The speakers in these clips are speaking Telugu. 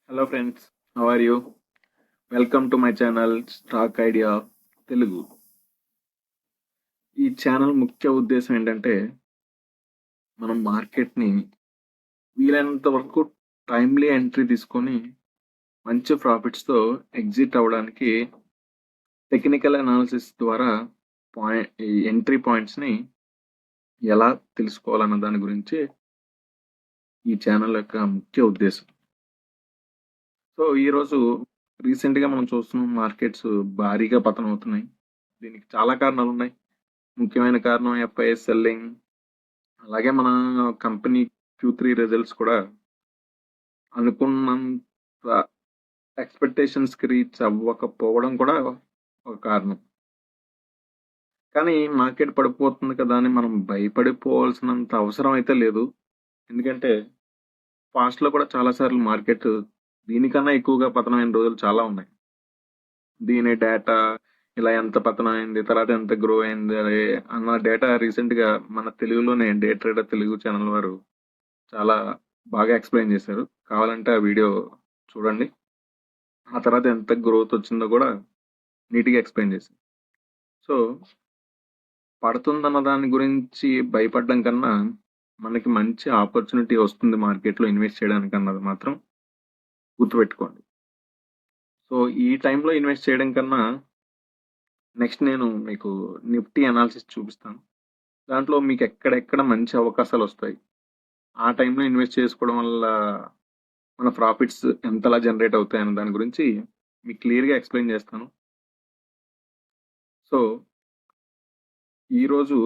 Hello friends, how are you? Welcome to my channel stock idea Telugu. ఈ ఛానల్ ముఖ్య ఉద్దేశం ఏంటంటే మనం మార్కెట్ని వీలైనంత వరకు టైమ్లీ ఎంట్రీ తీసుకొని మంచి ప్రాఫిట్స్తో ఎగ్జిట్ అవ్వడానికి టెక్నికల్ అనాలిసిస్ ద్వారా ఈ ఎంట్రీ పాయింట్స్ని ఎలా తెలుసుకోవాలన్న దాని గురించి ఈ ఛానల్ యొక్క ముఖ్య ఉద్దేశం. సో ఈరోజు రీసెంట్గా మనం చూస్తున్నాం, మార్కెట్స్ భారీగా పతనం అవుతున్నాయి. దీనికి చాలా కారణాలు ఉన్నాయి. ముఖ్యమైన కారణం ఎఫ్ఐఎస్ సెల్లింగ్, అలాగే మన కంపెనీ Q3 రిజల్ట్స్ కూడా అనుకున్నంత ఎక్స్పెక్టేషన్స్కి రీచ్ అవ్వకపోవడం కూడా ఒక కారణం. కానీ మార్కెట్ పడిపోతుంది కదా అని మనం భయపడిపోవాల్సినంత అవసరం అయితే లేదు. ఎందుకంటే పాస్ట్లో కూడా చాలాసార్లు మార్కెట్ దీనికన్నా ఎక్కువగా పతనమైన రోజులు చాలా ఉన్నాయి. దీని డేటా ఇలా ఎంత పతనం అయింది, తర్వాత ఎంత గ్రో అయింది అన్న డేటా రీసెంట్గా మన తెలుగులోనే డే ట్రేడర్ తెలుగు ఛానల్ వారు చాలా బాగా ఎక్స్ప్లెయిన్ చేశారు. కావాలంటే ఆ వీడియో చూడండి. ఆ తర్వాత ఎంత గ్రోత్ వచ్చిందో కూడా నీట్గా ఎక్స్ప్లెయిన్ చేశారు. సో పడుతుందన్న దాని గురించి భయపడడం కన్నా మనకి మంచి ఆపర్చునిటీ వస్తుంది మార్కెట్లో ఇన్వెస్ట్ చేయడానికి అన్నది మాత్రం గుర్తుపెట్టుకోండి. సో ఈ టైంలో ఇన్వెస్ట్ చేయడం కన్నా నెక్స్ట్ నేను మీకు నిఫ్టీ అనాలిసిస్ చూపిస్తాను. దాంట్లో మీకు ఎక్కడెక్కడ మంచి అవకాశాలు వస్తాయి, ఆ టైంలో ఇన్వెస్ట్ చేసుకోవడం వల్ల మన ప్రాఫిట్స్ ఎంతలా జనరేట్ అవుతాయన్న దాని గురించి మీకు క్లియర్గా ఎక్స్ప్లెయిన్ చేస్తాను. సో ఈరోజు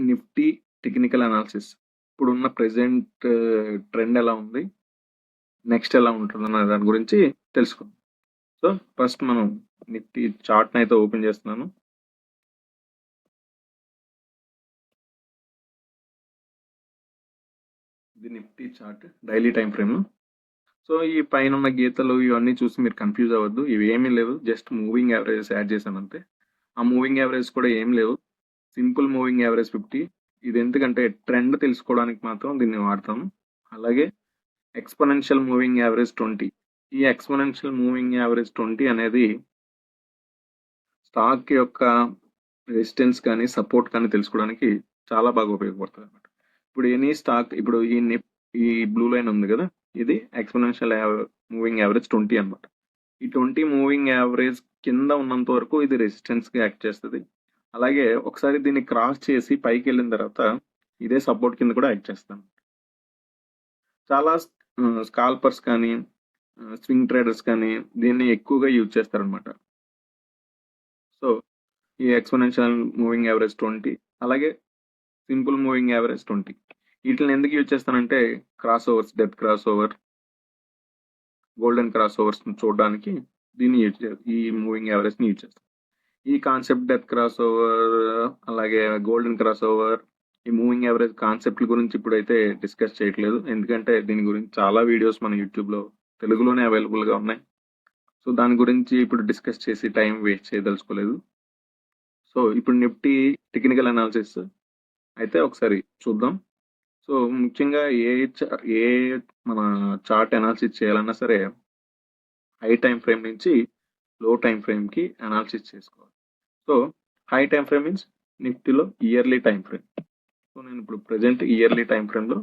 నిఫ్టీ టెక్నికల్ అనాలిసిస్ ఇప్పుడున్న ప్రెసెంట్ ట్రెండ్ ఎలా ఉంది, నెక్స్ట్ ఎలా ఉంటుందన్న దాని గురించి తెలుసుకుందాం. సో ఫస్ట్ మనం నిఫ్టీ చార్ట్ని అయితే ఓపెన్ చేస్తున్నాను. ఇది Nifty chart daily time frame. So ఈ పైన ఉన్న గీతలు ఇవన్నీ చూసి మీరు కన్ఫ్యూజ్ అవ్వద్దు. ఇవి ఏమీ లేవు, జస్ట్ మూవింగ్ యావరేజెస్ యాడ్ చేశాను అంతే. ఆ మూవింగ్ యావరేజ్ కూడా ఏం లేవు, సింపుల్ మూవింగ్ యావరేజ్ 50. ఇది ఎందుకంటే ట్రెండ్ తెలుసుకోవడానికి మాత్రం దీన్ని వాడతాము. అలాగే ఎక్స్పోనెన్షియల్ మూవింగ్ యావరేజ్ 20. ఈ ఎక్స్పోనెన్షియల్ మూవింగ్ యావరేజ్ 20 అనేది స్టాక్ యొక్క రెసిస్టెన్స్ కానీ సపోర్ట్ కానీ తెలుసుకోవడానికి చాలా బాగా ఉపయోగపడుతుంది అనమాట. ఇప్పుడు ఎనీ స్టాక్, ఇప్పుడు ఈ బ్లూ లైన్ ఉంది కదా, ఇది ఎక్స్పోనెన్షియల్ మూవింగ్ యావరేజ్ 20 అనమాట. ఈ 20 మూవింగ్ యావరేజ్ కింద ఉన్నంత వరకు ఇది రెసిస్టెన్స్గా యాక్ట్ చేస్తుంది. అలాగే ఒకసారి దీన్ని క్రాస్ చేసి పైకి వెళ్ళిన తర్వాత ఇదే సపోర్ట్ కింద కూడా యాక్ట్ చేస్తాను. చాలా స్కాల్పర్స్ కానీ స్వింగ్ ట్రేడర్స్ కానీ దీన్ని ఎక్కువగా యూజ్ చేస్తారనమాట. సో ఈ ఎక్స్పోనెన్షియల్ మూవింగ్ యావరేజ్ 20, అలాగే సింపుల్ మూవింగ్ యావరేజ్ 20, వీటిని ఎందుకు యూజ్ చేస్తానంటే cross overs, death cross over, golden cross overs చూడడానికి దీన్ని ఈ మూవింగ్ యావరేజ్ని యూజ్ చేస్తాను. ఈ కాన్సెప్ట్ డెత్ క్రాస్ ఓవర్ అలాగే గోల్డెన్ క్రాస్ ఓవర్, ఈ మూవింగ్ యావరేజ్ కాన్సెప్ట్ల గురించి ఇప్పుడైతే డిస్కస్ చేయట్లేదు, ఎందుకంటే దీని గురించి చాలా వీడియోస్ మన యూట్యూబ్లో తెలుగులోనే అవైలబుల్గా ఉన్నాయి. సో దాని గురించి ఇప్పుడు డిస్కస్ చేసి టైం వేస్ట్ చేయదలుచుకోలేదు. సో ఇప్పుడు నిఫ్టీ టెక్నికల్ అనాలిసిస్ అయితే ఒకసారి చూద్దాం. సో ముఖ్యంగా ఏ మన చార్ట్ అనాలిసిస్ చేయాలన్నా సరే హై టైం ఫ్రేమ్ నుంచి లో టైం ఫ్రేమ్కి అనాలిసిస్ చేసుకోవాలి. So high time frame means నిఫ్టీలో ఇయర్లీ టైం ఫ్రేమ్. సో నేను ఇప్పుడు ప్రజెంట్ ఇయర్లీ టైం ఫ్రేమ్లో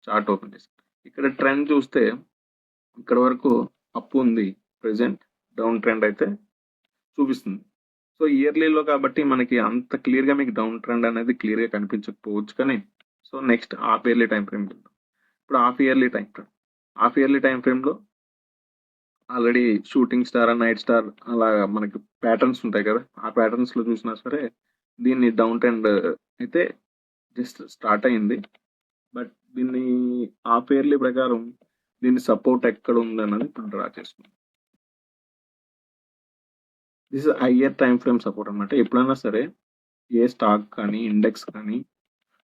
చార్ట్ ఓపెన్ చేస్తాను. ఇక్కడ ట్రెండ్ చూస్తే ఇక్కడ వరకు అప్ ఉంది, ప్రజెంట్ డౌన్ ట్రెండ్ అయితే చూపిస్తుంది. సో ఇయర్లీలో కాబట్టి మనకి అంత క్లియర్గా మీకు డౌన్ ట్రెండ్ అనేది క్లియర్గా కనిపించకపోవచ్చు, కానీ so next half yearly time frame వెళ్దాం. ఇప్పుడు హాఫ్ ఇయర్లీ టైం ఫ్రేమ్లో already shooting star, night star అలా మనకి ప్యాటర్న్స్ ఉంటాయి కదా, ఆ ప్యాటర్న్స్లో చూసినా సరే దీన్ని డౌన్ ట్రెండ్ అయితే జస్ట్ స్టార్ట్ అయింది. బట్ దీన్ని హాఫ్ ఇయర్లీ ప్రకారం దీని సపోర్ట్ ఎక్కడ ఉంది అన్నది ఇప్పుడు డ్రా చేసుకుందాం. This is higher time frame support అనమాట. ఎప్పుడైనా సరే ఏ స్టాక్ కానీ ఇండెక్స్ కానీ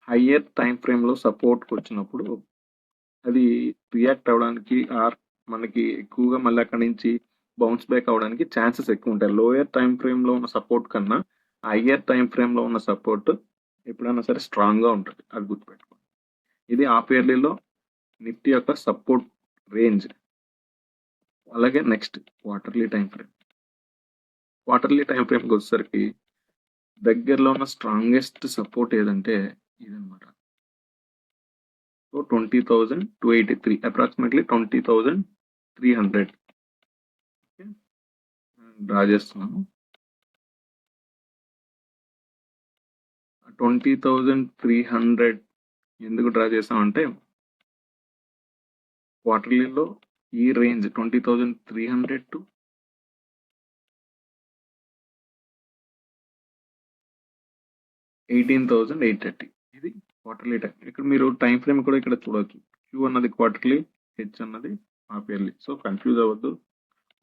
హయ్యర్ టైం ఫ్రేమ్లో సపోర్ట్కి వచ్చినప్పుడు అది రియాక్ట్ అవ్వడానికి ఆర్ మనకి ఎక్కువగా మళ్ళీ అక్కడి నుంచి బౌన్స్ బ్యాక్ అవ్వడానికి ఛాన్సెస్ ఎక్కువ ఉంటాయి. లోయర్ టైం ఫ్రేమ్లో ఉన్న సపోర్ట్ కన్నా హయ్యర్ టైం ఫ్రేమ్లో ఉన్న సపోర్ట్ ఎప్పుడైనా సరే స్ట్రాంగ్గా ఉంటుంది, అది గుర్తుపెట్టుకోండి. ఇది హాఫ్ ఇయర్లీలో నిఫ్టీ యొక్క సపోర్ట్ రేంజ్. అలాగే next quarterly time frame. Quarterly time ఫ్రేమ్కి వచ్చేసరికి దగ్గరలో ఉన్న స్ట్రాంగెస్ట్ సపోర్ట్ ఏదంటే ఇదన్నమాట. సో 20,283 అప్రాక్సిమేట్లీ 20,300 డ్రా చేస్తున్నాను. 20,300 ఎందుకు డ్రా చేసామంటే క్వార్టర్లీలో ఈ రేంజ్ 20,300 టు 18,830 ఇది క్వార్టర్లీ టైం. ఇక్కడ మీరు టైం ఫ్రేమ్ కూడా ఇక్కడ చూడవచ్చు. క్యూ అన్నది క్వార్టర్లీ, హెచ్ అన్నది హాఫ్ ఇయర్లీ. సో కన్ఫ్యూజ్ అవ్వద్దు.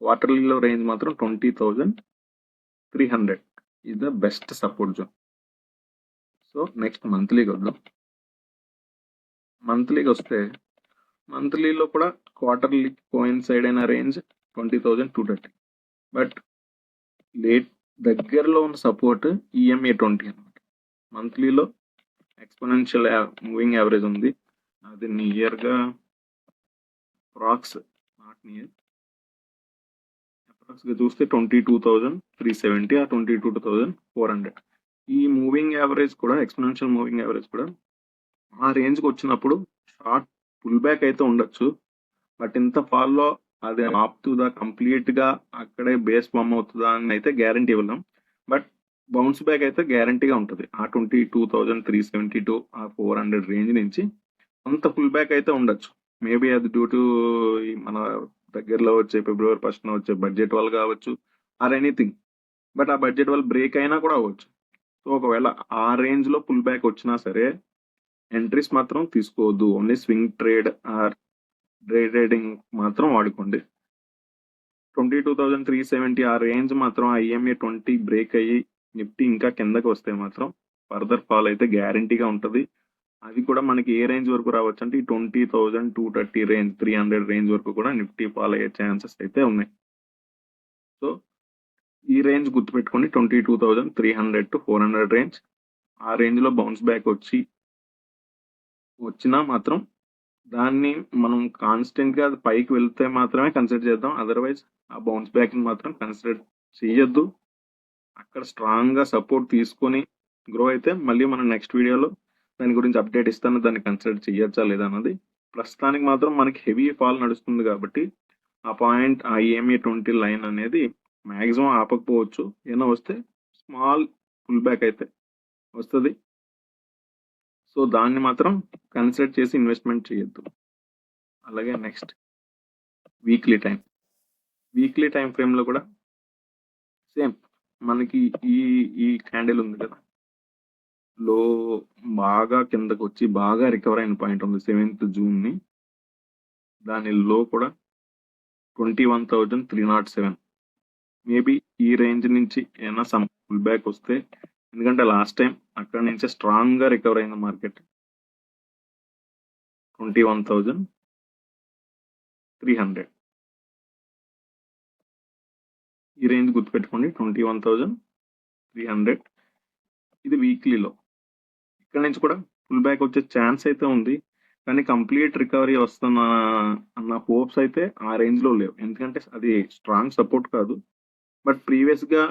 క్వార్టర్లీలో రేంజ్ మాత్రం 20,300 is the best support zone. So next మంత్లీకి వద్దాం. మంత్లీకి వస్తే మంత్లీలో కూడా క్వార్టర్లీ కోయిన్సైడ్ అయిన రేంజ్ 20,230. బట్ దగ్గరలో ఉన్న సపోర్ట్ ఈఎంఏ 20 అనమాట. మంత్లీలో ఎక్స్పోనెన్షియల్ మూవింగ్ యావరేజ్ ఉంది. అది నియర్గా అప్రాక్స్గా చూస్తే 22,370 ఆ 22,400. ఈ మూవింగ్ యావరేజ్ కూడా ఎక్స్పోనెన్షియల్ మూవింగ్ యావరేజ్ కూడా ఆ రేంజ్కి వచ్చినప్పుడు షార్ట్ పుల్ బ్యాక్ అయితే ఉండొచ్చు. బట్ ఇంత ఫాల్లో అది ఆపుతుందా కంప్లీట్గా అక్కడే బేస్ ఫామ్ అవుతుందా అని అయితే గ్యారంటీ ఇవ్వలేం. బట్ బౌన్స్ బ్యాక్ అయితే గ్యారంటీగా ఉంటుంది. ఆ 22,372 ఆ 400 రేంజ్ నుంచి కొంత పుల్ బ్యాక్ అయితే ఉండొచ్చు. మేబీ అది డ్యూ టు మన దగ్గరలో వచ్చే February 1st వచ్చే బడ్జెట్ వల్ల కావచ్చు, ఆర్ ఎనీథింగ్. బట్ ఆ బడ్జెట్ వల్ల బ్రేక్ అయినా కూడా అవ్వచ్చు. సో ఒకవేళ ఆ రేంజ్లో పుల్ బ్యాక్ వచ్చినా సరే ఎంట్రీస్ మాత్రం తీసుకోవద్దు. Only swing trade are day trading మాత్రం వాడుకోండి. 22,370 ఆ రేంజ్ మాత్రం IMA 20 బ్రేక్ అయ్యి నిఫ్టీ ఇంకా కిందకి వస్తే మాత్రం ఫర్దర్ ఫాల్ అయితే గ్యారంటీగా ఉంటుంది. అది కూడా మనకి ఏ రేంజ్ వరకు రావచ్చు అంటే ఈ 20,230 రేంజ్ 300 రేంజ్ వరకు కూడా నిఫ్టీ ఫాల్ అయ్యే ఛాన్సెస్ అయితే ఉన్నాయి. సో ఈ రేంజ్ గుర్తుపెట్టుకోండి, 22,300 to 400 రేంజ్. ఆ రేంజ్లో బౌన్స్ బ్యాక్ వచ్చినా మాత్రం దాన్ని మనం కాన్స్టెంట్గా అది పైకి వెళ్తే మాత్రమే కన్సిడర్ చేద్దాం. అదర్వైజ్ ఆ బౌన్స్ బ్యాక్ని మాత్రం కన్సిడర్ చేయొద్దు. అక్కడ స్ట్రాంగ్గా సపోర్ట్ తీసుకొని గ్రో అయితే మళ్ళీ మనం నెక్స్ట్ వీడియోలో దాని గురించి అప్డేట్ ఇస్తాను. దాన్ని కన్సిడర్ చేయొచ్చా లేదా అన్నది. ప్రస్తుతానికి మాత్రం మనకి హెవీ ఫాల్ నడుస్తుంది కాబట్టి ఆ పాయింట్ ఆ EMA 20 లైన్ అనేది మ్యాక్సిమం ఆపకపోవచ్చు. ఏమైనా వస్తే స్మాల్ పుల్ బ్యాక్ అయితే వస్తుంది. సో దాన్ని మాత్రం కన్సిడర్ చేసి ఇన్వెస్ట్మెంట్ చేయొద్దు. అలాగే నెక్స్ట్ వీక్లీ టైం ఫ్రేమ్లో కూడా సేమ్ మనకి ఈ క్యాండిల్ ఉంది కదా, లో బాగా కిందకు వచ్చి బాగా రికవర్ అయిన పాయింట్ ఉంది 7th జూన్ని. దాని లో కూడా 21,307. మేబీ ఈ రేంజ్ నుంచి ఏమైనా సమ్ పుల్ బ్యాక్ వస్తే, ఎందుకంటే లాస్ట్ టైం అక్కడ నుంచే స్ట్రాంగ్గా రికవర్ అయింది మార్కెట్. 21,300 ఈ రేంజ్ గుర్తుపెట్టుకోండి, 21,300. ఇది వీక్లీలో. ఇక్కడ నుంచి కూడా పుల్ బ్యాక్ వచ్చే ఛాన్స్ అయితే ఉంది, కానీ కంప్లీట్ రికవరీ వస్తున్న అన్న హోప్స్ అయితే ఆ రేంజ్లో లేవు. ఎందుకంటే అది స్ట్రాంగ్ సపోర్ట్ కాదు. బట్ ప్రీవియస్గా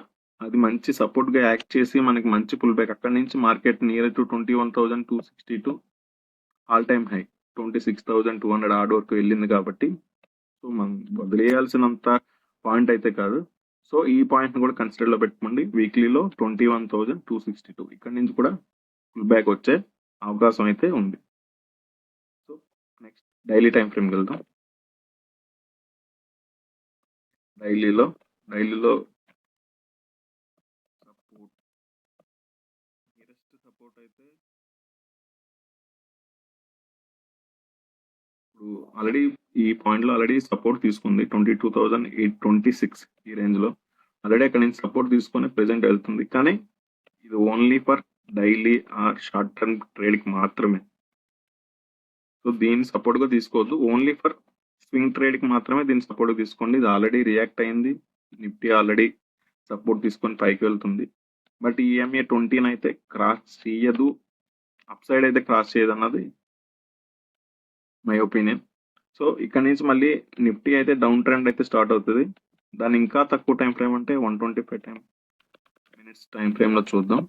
అది మంచి సపోర్ట్గా యాక్ట్ చేసి మనకి మంచి పుల్ బ్యాక్, అక్కడ నుంచి market near to 21,262 all time high 26,200 ఆర్డ్ వరకు వెళ్ళింది కాబట్టి సో మనం వదిలేయాల్సినంత పాయింట్ అయితే కాదు. సో ఈ పాయింట్ని కూడా కన్సిడర్లో పెట్టుకోండి. వీక్లీలో 21,262 ఇక్కడ నుంచి కూడా పుల్ బ్యాక్ వచ్చే అవకాశం అయితే ఉంది. సో నెక్స్ట్ డైలీ టైం ఫ్రేమ్కి వెళ్దాం. డైలీలో సపోర్ట్ అయితే ఇప్పుడు ఆల్రెడీ ఈ పాయింట్లో ఆల్రెడీ సపోర్ట్ తీసుకుంది 22,826 ఈ రేంజ్లో. ఆల్రెడీ అక్కడ నుంచి సపోర్ట్ తీసుకొని ప్రెసెంట్ వెళ్తుంది. కానీ ఇది only for daily or short term ట్రేడ్కి మాత్రమే. సో దీన్ని సపోర్ట్గా తీసుకోవద్దు. ఓన్లీ ఫర్ స్వింగ్ ట్రేడ్కి మాత్రమే దీన్ని సపోర్ట్గా తీసుకోండి. ఇది ఆల్రెడీ రియాక్ట్ అయింది. నిఫ్టీ ఆల్రెడీ సపోర్ట్ తీసుకొని పైకి వెళ్తుంది. బట్ EMA 20 అయితే క్రాస్ చేయదు, అప్ సైడ్ అయితే క్రాస్ చేయదు అన్నది మై ఒపీనియన్. సో ఇక్కడ నుంచి మళ్ళీ నిఫ్టీ అయితే డౌన్ ట్రెండ్ అయితే స్టార్ట్ అవుతుంది. దాని ఇంకా తక్కువ టైం ఫ్రేమ్ అంటే 125 మినిట్స్ టైం ఫ్రేమ్ లో చూద్దాం.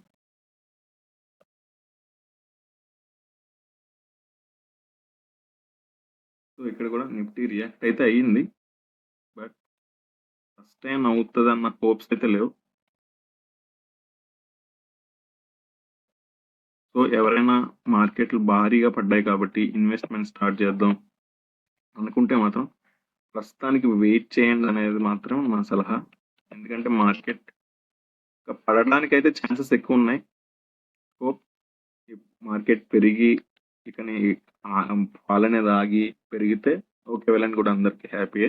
సో ఇక్కడ కూడా నిఫ్టీ రియాక్ట్ అయితే అయ్యింది, బట్ ఫస్ట్ టైం అవుతుంది అన్న హోప్స్ అయితే లేవు. సో ఎవరైనా మార్కెట్లు భారీగా పడ్డాయి కాబట్టి ఇన్వెస్ట్మెంట్ స్టార్ట్ చేద్దాం అనుకుంటే మాత్రం ప్రస్తుతానికి వెయిట్ చేయండి అనేది మాత్రం నా సలహా. ఎందుకంటే మార్కెట్ పడడానికి అయితే ఛాన్సెస్ ఎక్కువ ఉన్నాయి. హోప్ మార్కెట్ పెరిగి ఇకని ఫాల్ అనేది ఆగి పెరిగితే ఓకే వెళ్ళని కూడా అందరికి హ్యాపీయే.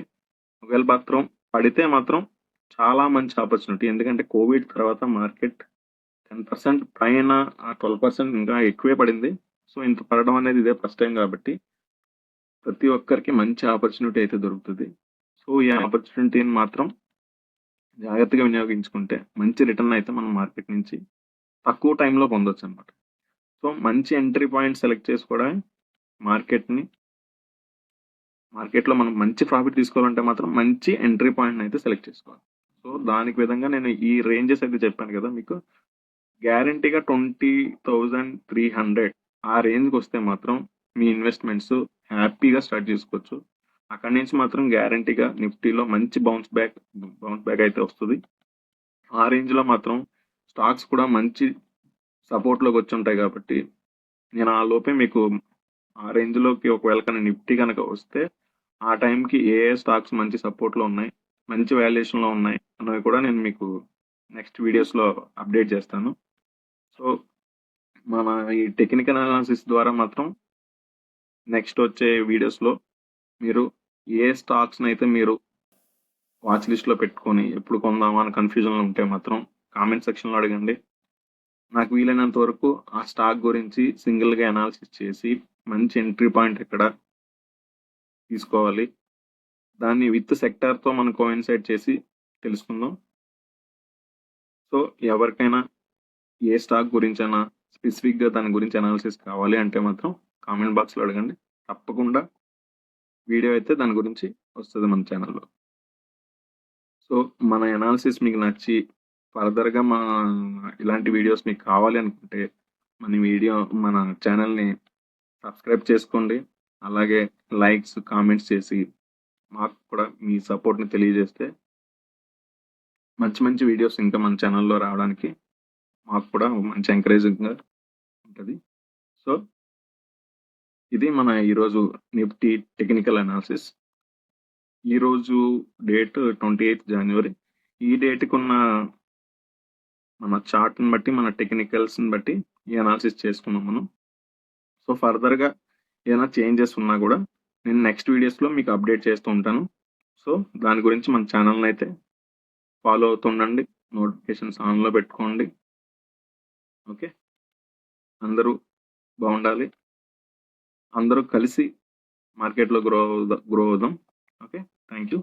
ఒకవేళ మాత్రం పడితే మాత్రం చాలా మంచి ఆపర్చునిటీ. ఎందుకంటే కోవిడ్ తర్వాత మార్కెట్ 10% పైన 12% ఇంకా ఎక్కువే పడింది. సో ఇంత పడడం అనేది ఇదే ఫస్ట్ టైం కాబట్టి ప్రతి ఒక్కరికి మంచి ఆపర్చునిటీ అయితే దొరుకుతుంది. సో ఈ ఆపర్చునిటీని మాత్రం జాగ్రత్తగా వినియోగించుకుంటే మంచి రిటర్న్ అయితే మనం మార్కెట్ నుంచి తక్కువ టైంలో పొందొచ్చు అనమాట. సో మంచి ఎంట్రీ పాయింట్ సెలెక్ట్ చేసుకోవడమే మార్కెట్లో మనం మంచి ప్రాఫిట్ తీసుకోవాలంటే మాత్రం మంచి ఎంట్రీ పాయింట్ అయితే సెలెక్ట్ చేసుకోవాలి. సో దానికి విధంగా నేను ఈ రేంజెస్ అయితే చెప్పాను కదా మీకు, గ్యారంటీగా 20,300 ఆ రేంజ్కి వస్తే మాత్రం మీ ఇన్వెస్ట్మెంట్స్ హ్యాపీగా స్టార్ట్ చేసుకోవచ్చు. అక్కడి నుంచి మాత్రం గ్యారంటీగా నిఫ్టీలో మంచి బౌన్స్ బ్యాక్ అయితే వస్తుంది. ఆ రేంజ్లో మాత్రం స్టాక్స్ కూడా మంచి సపోర్ట్లోకి వచ్చి ఉంటాయి కాబట్టి నేను ఆ లోపే మీకు ఆ రేంజ్లోకి ఒకవేళ కానీ నిఫ్టీ కనుక వస్తే ఆ టైంకి ఏ స్టాక్స్ మంచి సపోర్ట్లో ఉన్నాయి, మంచి వాల్యుయేషన్లో ఉన్నాయి అన్నవి కూడా నేను మీకు నెక్స్ట్ వీడియోస్లో అప్డేట్ చేస్తాను. సో మన ఈ టెక్నికల్ అనాలిసిస్ ద్వారా మాత్రం నెక్స్ట్ వచ్చే వీడియోస్లో మీరు ఏ స్టాక్స్ని అయితే మీరు వాచ్ లిస్ట్లో పెట్టుకొని ఎప్పుడు కొందామా అని కన్ఫ్యూజన్లో ఉంటే మాత్రం కామెంట్ సెక్షన్లో అడగండి. నాకు వీలైనంత వరకు ఆ స్టాక్ గురించి సింగిల్గా అనాలిసిస్ చేసి మంచి ఎంట్రీ పాయింట్ ఎక్కడ తీసుకోవాలి దాన్ని విత్ సెక్టార్తో మనం కోయిన్సైడ్ చేసి తెలుసుకుందాం. సో ఎవరికైనా ఏ స్టాక్ గురించైనా స్పెసిఫిక్గా దాని గురించి అనాలిసిస్ కావాలి అంటే మాత్రం కామెంట్ బాక్స్లో అడగండి. తప్పకుండా వీడియో అయితే దాని గురించి వస్తుంది మన ఛానల్లో. సో మన అనాలిసిస్ మీకు నచ్చి ఫర్దర్గా ఇలాంటి వీడియోస్ మీకు కావాలి అనుకుంటే మన ఛానల్ని సబ్స్క్రైబ్ చేసుకోండి. అలాగే లైక్స్ కామెంట్స్ చేసి మాకు కూడా మీ సపోర్ట్ని తెలియజేస్తే మంచి మంచి వీడియోస్ ఇంకా మన ఛానల్లో రావడానికి మాకు కూడా మంచి ఎంకరేజింగ్గా ఉంటుంది. సో ఇది మన ఈరోజు నిఫ్టీ టెక్నికల్ అనాలిసిస్. ఈరోజు డేట్ 28 జనవరి. ఈ డేట్కి ఉన్న మన చార్ట్ని బట్టి మన టెక్నికల్స్ని బట్టి ఈ అనాలిసిస్ చేసుకున్నాం మనం. సో ఫర్దర్గా ఏదైనా చేంజెస్ ఉన్నా కూడా నేను నెక్స్ట్ వీడియోస్లో మీకు అప్డేట్ చేస్తూ ఉంటాను. సో దాని గురించి మన ఛానల్ని అయితే ఫాలో అవుతుండండి, నోటిఫికేషన్స్ ఆన్లో పెట్టుకోండి. ఓకే, అందరూ బాగుండాలి, అందరూ కలిసి మార్కెట్లో గ్రో అవుదాం. Okay, thank you.